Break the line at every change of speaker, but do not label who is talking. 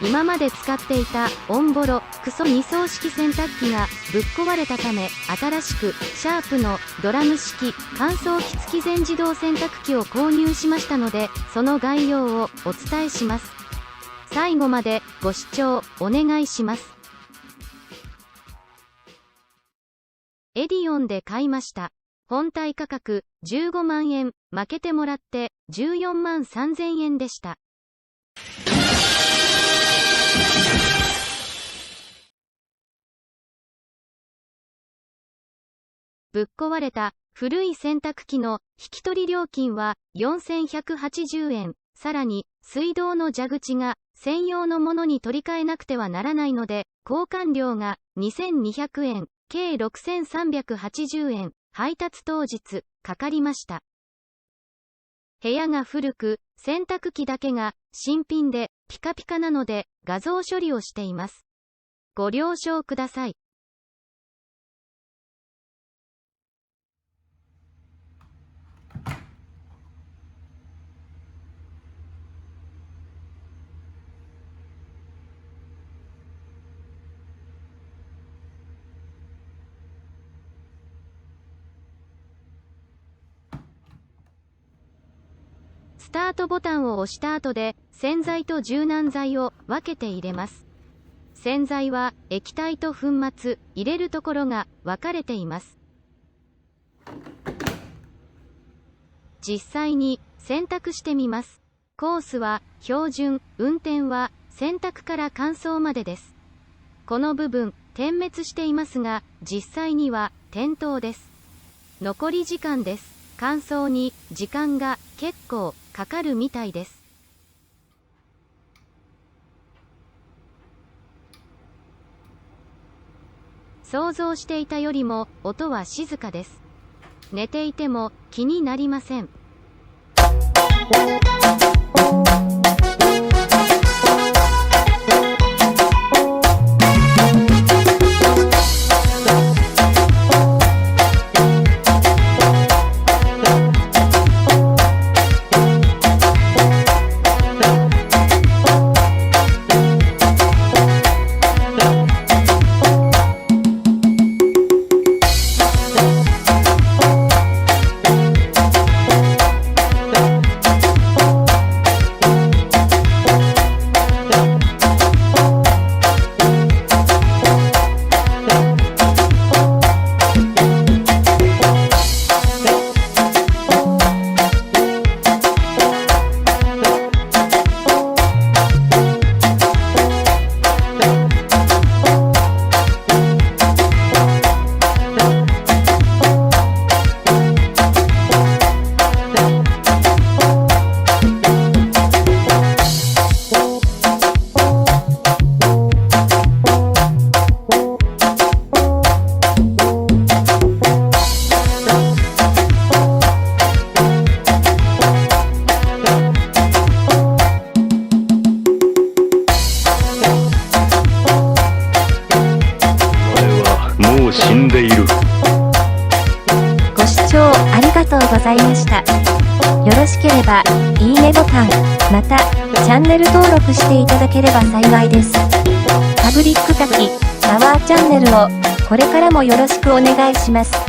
今まで使っていたオンボロクソ2層式洗濯機がぶっ壊れたため、新しくシャープのドラム式乾燥機付き全自動洗濯機を購入しましたので、その概要をお伝えします。最後までご視聴お願いします。エディオンで買いました。本体価格15万円、負けてもらって14万3000円でした。ぶっ壊れた古い洗濯機の引き取り料金は4180円。さらに水道の蛇口が専用のものに取り替えなくてはならないので、交換料が2200円、計6380円、配達当日かかりました。部屋が古く、洗濯機だけが新品でピカピカなので画像処理をしています。ご了承ください。スタートボタンを押した後で洗剤と柔軟剤を分けて入れます。洗剤は液体と粉末、入れるところが分かれています。実際に洗濯してみます。コースは標準、運転は洗濯から乾燥までです。この部分点滅していますが、実際には点灯です。残り時間です。乾燥に時間が結構かかるみたいです。想像していたよりも音は静かです。寝ていても気になりません。
死んでいる。
ご視聴ありがとうございました。よろしければいいねボタン、またチャンネル登録していただければ幸いです。パブリック滝パワーチャンネルをこれからもよろしくお願いします。